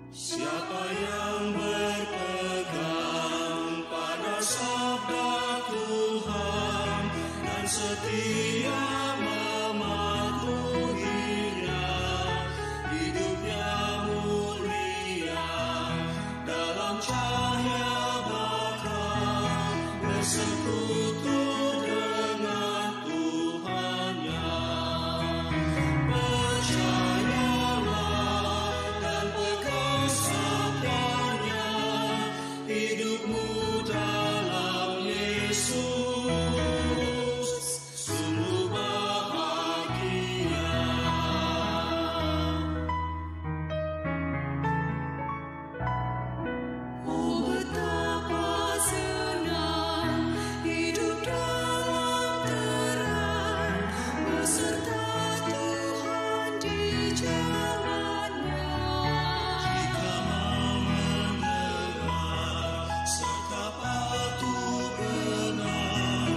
Siapa yang berpegang pada sabda Tuhan dan setia mematuhinya, hidupnya mulia dalam cahaya bakal bersekutu dengan Tuhannya. Percayalah dan pegang sabdanya, hidupmu dalam Yesus sungguh bahagia. Oh, betapa senang hidup dalam terang beserta Tuhan di jalannya. Jika mau mendengar serta patuh benar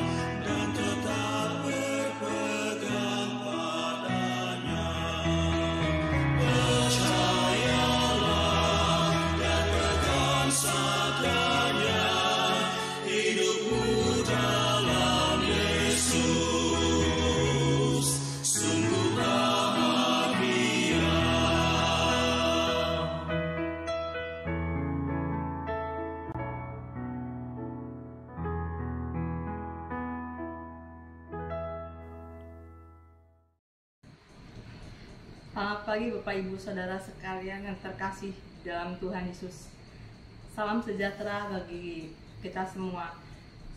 dan tetap berpegang padanya. Percayalah dan pegang sabdanya, hidupmu dalam Yesus sungguh bahagia. Selamat pagi Bapak Ibu Saudara sekalian yang terkasih dalam Tuhan Yesus. Salam sejahtera bagi kita semua.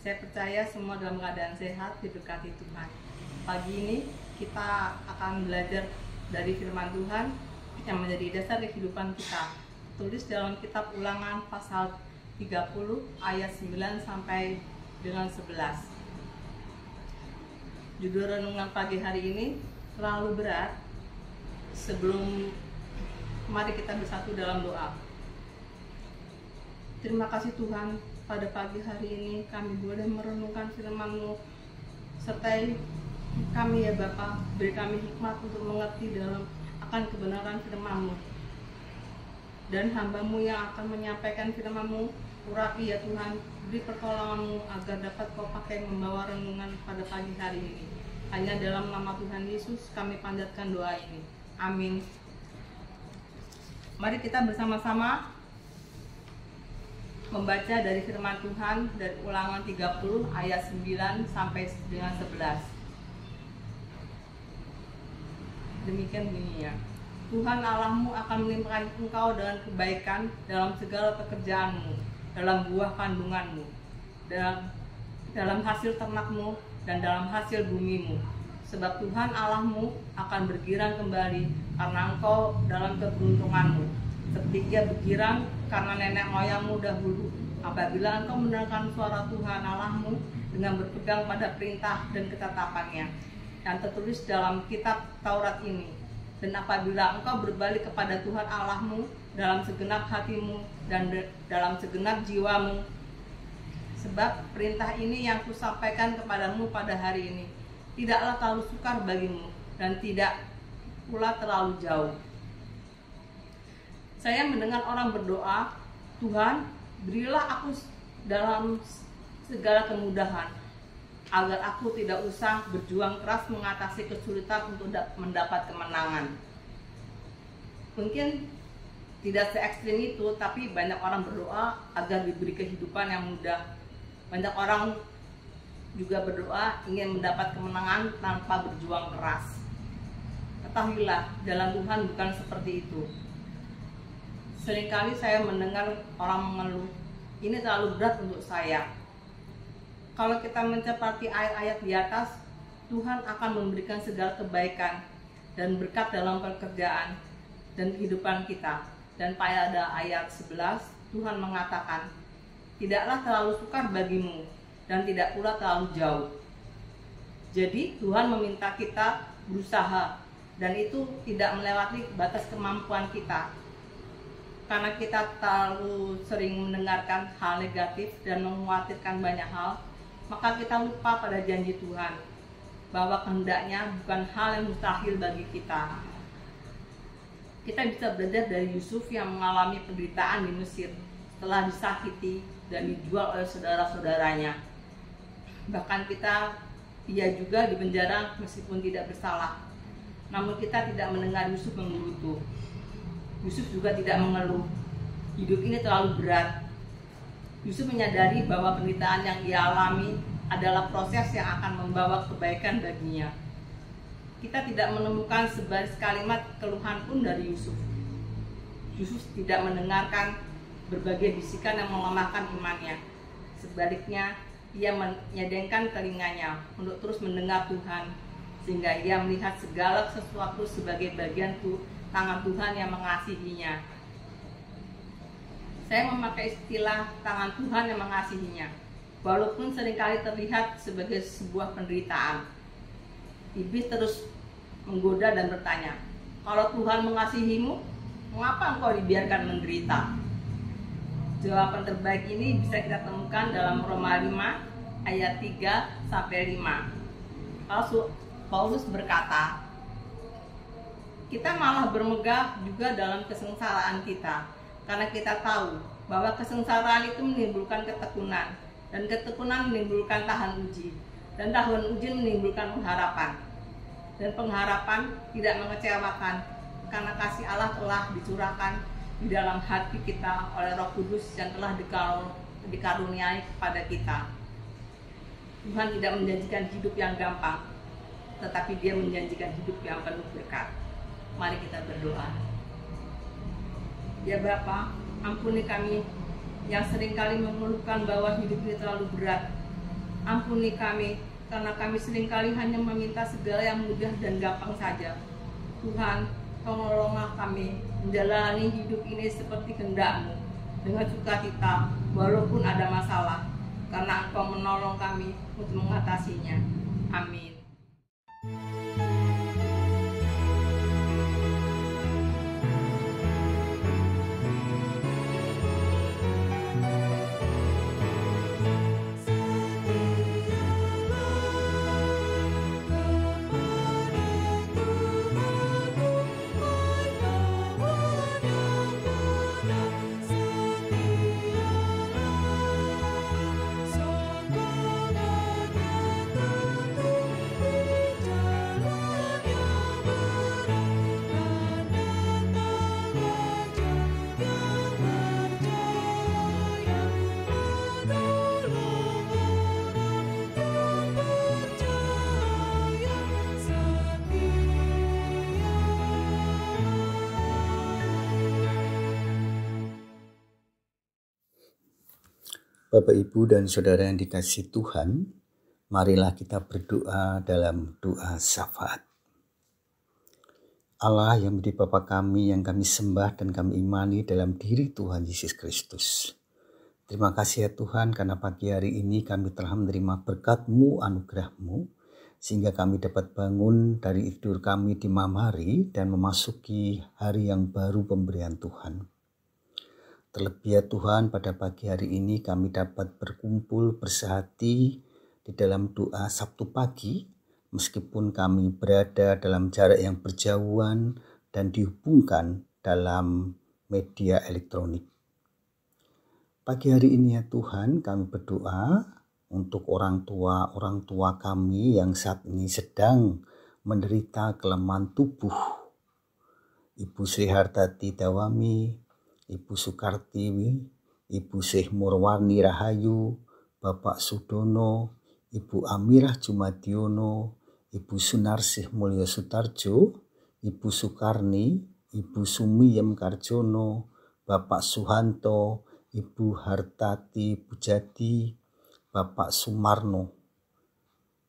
Saya percaya semua dalam keadaan sehat, diberkati Tuhan. Pagi ini kita akan belajar dari firman Tuhan yang menjadi dasar kehidupan kita. Tulis dalam kitab Ulangan pasal 30 ayat 9 sampai dengan 11. Judul renungan pagi hari ini terlalu berat. Sebelum mari kita bersatu dalam doa. Terima kasih Tuhan, pada pagi hari ini kami boleh merenungkan firman-Mu. Sertai kami ya Bapa, beri kami hikmat untuk mengerti dalam akan kebenaran firman-Mu. Dan hamba-Mu yang akan menyampaikan firman-Mu, urapi ya Tuhan, beri pertolongan-Mu agar dapat Kau pakai membawa renungan pada pagi hari ini. Hanya dalam nama Tuhan Yesus kami panjatkan doa ini. Amin. Mari kita bersama-sama membaca dari firman Tuhan dari Ulangan 30 ayat 9 sampai dengan 11. Demikian bunyinya. Tuhan Allahmu akan melimpahkan engkau dengan kebaikan dalam segala pekerjaanmu, dalam buah kandunganmu, dalam hasil ternakmu, dan dalam hasil bumimu. Sebab Tuhan Allahmu akan bergirang kembali karena engkau dalam keberuntunganmu, seperti Ia bergirang karena nenek moyangmu dahulu, apabila engkau mendengarkan suara Tuhan Allahmu dengan berpegang pada perintah dan ketetapannya yang tertulis dalam kitab Taurat ini. Dan apabila engkau berbalik kepada Tuhan Allahmu dalam segenap hatimu dan dalam segenap jiwamu, sebab perintah ini yang kusampaikan kepadamu pada hari ini tidaklah terlalu sukar bagimu dan tidak pula terlalu jauh. Saya mendengar orang berdoa, Tuhan, berilah aku dalam segala kemudahan, agar aku tidak usah berjuang keras mengatasi kesulitan untuk mendapat kemenangan. Mungkin tidak se-ekstrim itu, tapi banyak orang berdoa agar diberi kehidupan yang mudah. Banyak orang juga berdoa ingin mendapat kemenangan tanpa berjuang keras. Ketahuilah, jalan Tuhan bukan seperti itu. Seringkali saya mendengar orang mengeluh, ini terlalu berat untuk saya. Kalau kita mencepati ayat-ayat di atas, Tuhan akan memberikan segala kebaikan dan berkat dalam pekerjaan dan kehidupan kita. Dan pada ayat 11, Tuhan mengatakan, tidaklah terlalu sukar bagimu dan tidak pula terlalu jauh. Jadi Tuhan meminta kita berusaha, dan itu tidak melewati batas kemampuan kita. Karena kita terlalu sering mendengarkan hal negatif dan mengkhawatirkan banyak hal, maka kita lupa pada janji Tuhan bahwa kehendaknya bukan hal yang mustahil bagi kita. Kita bisa belajar dari Yusuf yang mengalami penderitaan di Mesir setelah disakiti dan dijual oleh saudara-saudaranya. Bahkan ia juga dipenjara meskipun tidak bersalah. Namun kita tidak mendengar Yusuf menggerutu. Yusuf juga tidak mengeluh. Hidup ini terlalu berat. Yusuf menyadari bahwa penderitaan yang ia alami adalah proses yang akan membawa kebaikan baginya. Kita tidak menemukan sebaris kalimat keluhan pun dari Yusuf. Yusuf tidak mendengarkan berbagai bisikan yang melemahkan imannya. Sebaliknya, ia menyadengkan telinganya untuk terus mendengar Tuhan, sehingga ia melihat segala sesuatu sebagai bagian tangan Tuhan yang mengasihinya. Saya memakai istilah tangan Tuhan yang mengasihinya, walaupun seringkali terlihat sebagai sebuah penderitaan. Iblis terus menggoda dan bertanya, kalau Tuhan mengasihimu, mengapa engkau dibiarkan menderita? Jawaban terbaik ini bisa kita temukan dalam Roma 5 ayat 3-5. Paulus berkata, kita malah bermegah juga dalam kesengsaraan kita, karena kita tahu bahwa kesengsaraan itu menimbulkan ketekunan, dan ketekunan menimbulkan tahan uji, dan tahan uji menimbulkan pengharapan. Dan pengharapan tidak mengecewakan, karena kasih Allah telah dicurahkan di dalam hati kita oleh Roh Kudus yang telah dikaruniai kepada kita. Tuhan tidak menjanjikan hidup yang gampang, tetapi Dia menjanjikan hidup yang penuh berkat. Mari kita berdoa. Ya Bapa, ampuni kami yang seringkali mengeluhkan bahwa hidup ini terlalu berat. Ampuni kami, karena kami seringkali hanya meminta segala yang mudah dan gampang saja. Tuhan, tolonglah kami menjalani hidup ini seperti kehendak-Mu, dengan sukacita, walaupun ada masalah, karena Engkau menolong kami untuk mengatasinya. Amin. Bapak, Ibu, dan Saudara yang dikasihi Tuhan, marilah kita berdoa dalam doa syafaat. Allah yang menjadi Bapa kami yang kami sembah dan kami imani dalam diri Tuhan Yesus Kristus. Terima kasih ya Tuhan, karena pagi hari ini kami telah menerima berkat-Mu, anugerah-Mu, sehingga kami dapat bangun dari tidur kami di malam hari dan memasuki hari yang baru pemberian Tuhan. Terlebih ya Tuhan, pada pagi hari ini kami dapat berkumpul bersehati di dalam doa Sabtu pagi, meskipun kami berada dalam jarak yang berjauhan dan dihubungkan dalam media elektronik. Pagi hari ini ya Tuhan, kami berdoa untuk orang tua kami yang saat ini sedang menderita kelemahan tubuh. Ibu Sri Hartati Dawami, Ibu Sukartiwi, Ibu Syekh Murwarni Rahayu, Bapak Sudono, Ibu Amirah Jumadiono, Ibu Sunarsih Mulyo Sutarjo, Ibu Sukarni, Ibu Sumiyem Karjono, Bapak Suhanto, Ibu Hartati Bujadi, Bapak Sumarno.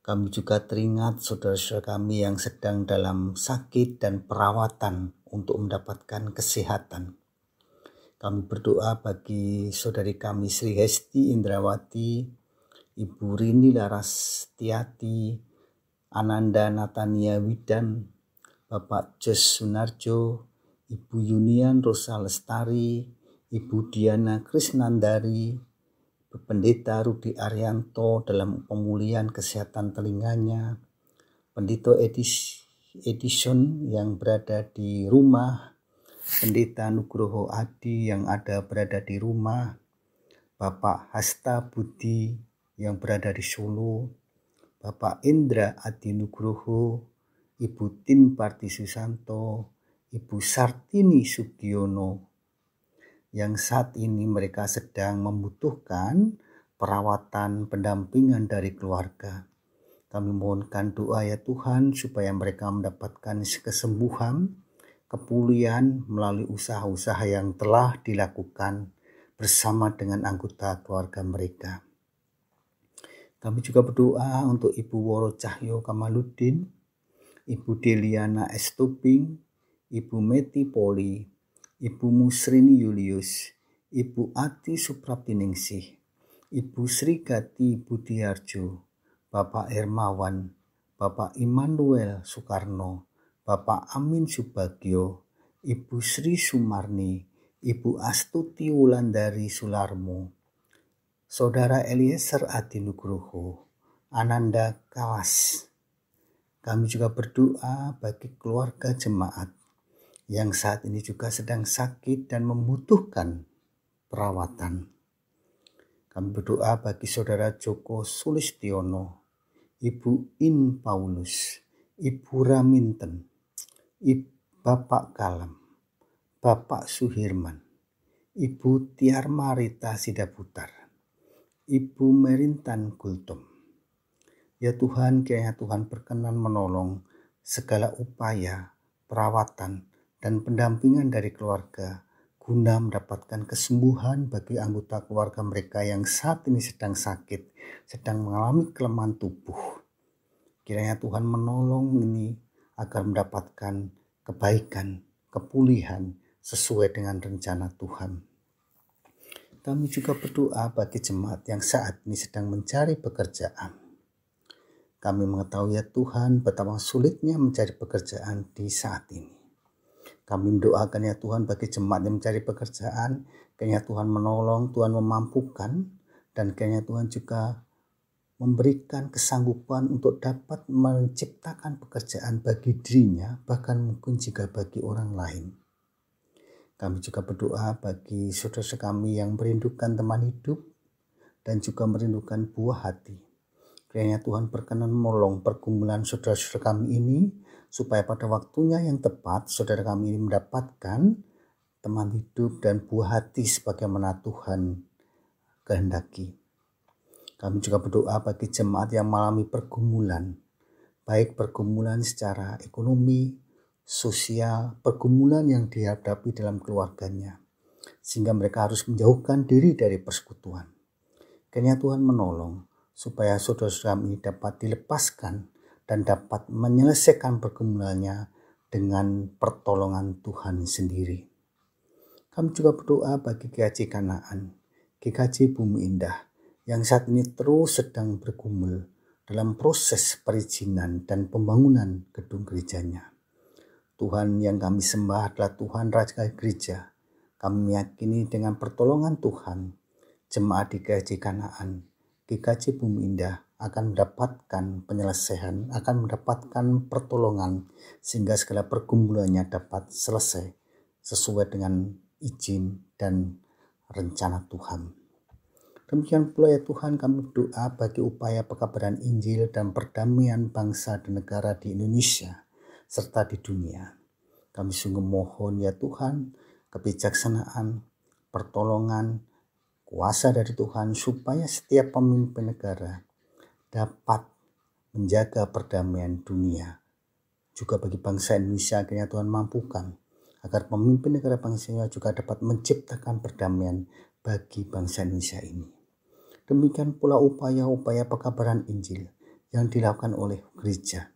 Kami juga teringat saudara-saudara kami yang sedang dalam sakit dan perawatan untuk mendapatkan kesehatan. Kami berdoa bagi saudari kami Sri Hesti Indrawati, Ibu Rini Larastiati, Ananda Natania Widan, Bapak Jos Sunarjo, Ibu Yunian Rosa Lestari, Ibu Diana Krisnandari, Pendeta Rudi Arianto dalam pemulihan kesehatan telinganya, Pendeta Edison yang berada di rumah, Pendeta Nugroho Adi yang berada di rumah, Bapak Hasta Budi yang berada di Solo, Bapak Indra Adi Nugroho, Ibu Tin Parti Susanto, Ibu Sartini Sugiono, yang saat ini mereka sedang membutuhkan perawatan pendampingan dari keluarga. Kami mohonkan doa ya Tuhan supaya mereka mendapatkan kesembuhan, kepulihan melalui usaha-usaha yang telah dilakukan bersama dengan anggota keluarga mereka. Kami juga berdoa untuk Ibu Woro Cahyo Kamaludin, Ibu Deliana Estubing, Ibu Meti Poli, Ibu Musrini Julius, Ibu Ati Supraptiningsih, Ibu Sri Gati Budiarjo, Bapak Hermawan, Bapak Immanuel Soekarno, Bapak Amin Subagio, Ibu Sri Sumarni, Ibu Astuti Wulandari Sularmo, Saudara Eliezer Adi Nugroho, Ananda Kawas. Kami juga berdoa bagi keluarga jemaat yang saat ini juga sedang sakit dan membutuhkan perawatan. Kami berdoa bagi Saudara Joko Sulistiono, Ibu In Paulus, Ibu Raminten, Bapak Kalem, Bapak Suhirman, Ibu Tiar Marita Sidaputar, Ibu Merintan Gultom. Ya Tuhan, kiranya Tuhan berkenan menolong segala upaya, perawatan, dan pendampingan dari keluarga guna mendapatkan kesembuhan bagi anggota keluarga mereka yang saat ini sedang sakit, sedang mengalami kelemahan tubuh. Kiranya Tuhan menolong ini agar mendapatkan kebaikan, kepulihan sesuai dengan rencana Tuhan. Kami juga berdoa bagi jemaat yang saat ini sedang mencari pekerjaan. Kami mengetahui ya Tuhan betapa sulitnya mencari pekerjaan di saat ini. Kami mendoakan ya Tuhan bagi jemaat yang mencari pekerjaan, kiranya Tuhan menolong, Tuhan memampukan, dan kiranya Tuhan juga memberikan kesanggupan untuk dapat menciptakan pekerjaan bagi dirinya, bahkan mungkin juga bagi orang lain. Kami juga berdoa bagi saudara kami yang merindukan teman hidup dan juga merindukan buah hati. Kiranya Tuhan berkenan menolong pergumulan saudara-saudara kami ini, supaya pada waktunya yang tepat saudara kami ini mendapatkan teman hidup dan buah hati sebagaimana Tuhan kehendaki. Kami juga berdoa bagi jemaat yang mengalami pergumulan, baik pergumulan secara ekonomi, sosial, pergumulan yang dihadapi dalam keluarganya, sehingga mereka harus menjauhkan diri dari persekutuan. Kiranya Tuhan menolong supaya saudara-saudara ini dapat dilepaskan dan dapat menyelesaikan pergumulannya dengan pertolongan Tuhan sendiri. Kami juga berdoa bagi GKJ Kanaan, GKJ Bumi Indah, yang saat ini terus sedang bergumul dalam proses perizinan dan pembangunan gedung gerejanya. Tuhan yang kami sembah adalah Tuhan Raja Gereja. Kami meyakini dengan pertolongan Tuhan, jemaat di GKJ Kanaan, GKJ Bumi Indah akan mendapatkan penyelesaian, akan mendapatkan pertolongan sehingga segala pergumulannya dapat selesai sesuai dengan izin dan rencana Tuhan. Demikian pula ya Tuhan, kami berdoa bagi upaya pekabaran Injil dan perdamaian bangsa dan negara di Indonesia serta di dunia. Kami sungguh mohon ya Tuhan kebijaksanaan, pertolongan, kuasa dari Tuhan supaya setiap pemimpin negara dapat menjaga perdamaian dunia. Juga bagi bangsa Indonesia, akhirnya Tuhan mampukan agar pemimpin negara bangsa juga dapat menciptakan perdamaian bagi bangsa Indonesia ini. Demikian pula upaya-upaya pekabaran Injil yang dilakukan oleh gereja,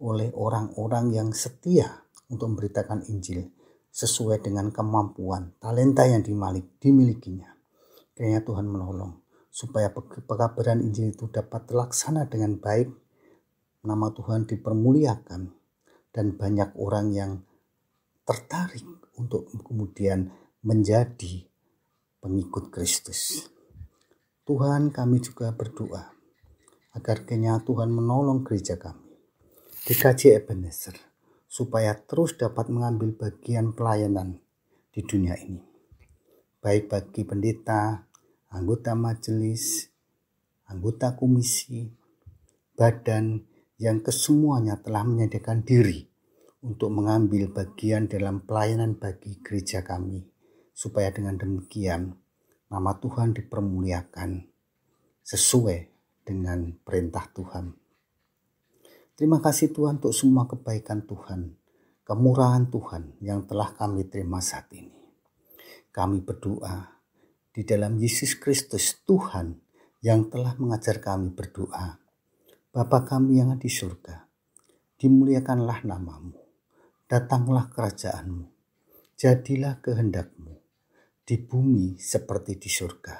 oleh orang-orang yang setia untuk memberitakan Injil sesuai dengan kemampuan, talenta yang dimilikinya. Kiranya Tuhan menolong supaya pekabaran Injil itu dapat terlaksana dengan baik, nama Tuhan dipermuliakan, dan banyak orang yang tertarik untuk kemudian menjadi pengikut Kristus. Tuhan, kami juga berdoa agar kiranya Tuhan menolong gereja kami, GKJ Ebenezer, supaya terus dapat mengambil bagian pelayanan di dunia ini. Baik bagi pendeta, anggota majelis, anggota komisi, badan yang kesemuanya telah menyediakan diri untuk mengambil bagian dalam pelayanan bagi gereja kami, supaya dengan demikian nama Tuhan dipermuliakan sesuai dengan perintah Tuhan. Terima kasih Tuhan untuk semua kebaikan Tuhan, kemurahan Tuhan yang telah kami terima saat ini. Kami berdoa di dalam Yesus Kristus Tuhan yang telah mengajar kami berdoa. Bapa kami yang ada di surga, dimuliakanlah namamu, datanglah kerajaanmu, jadilah kehendak-mu di bumi seperti di surga.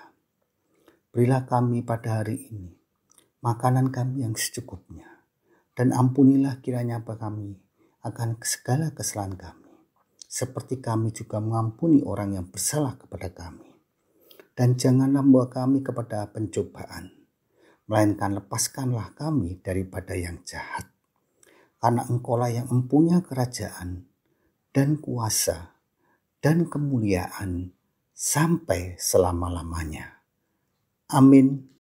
Berilah kami pada hari ini makanan kami yang secukupnya, dan ampunilah kiranya kami akan segala kesalahan kami, seperti kami juga mengampuni orang yang bersalah kepada kami. Dan janganlah membawa kami kepada pencobaan, melainkan lepaskanlah kami daripada yang jahat. Karena Engkaulah yang mempunyai kerajaan dan kuasa dan kemuliaan sampai selama-lamanya. Amin.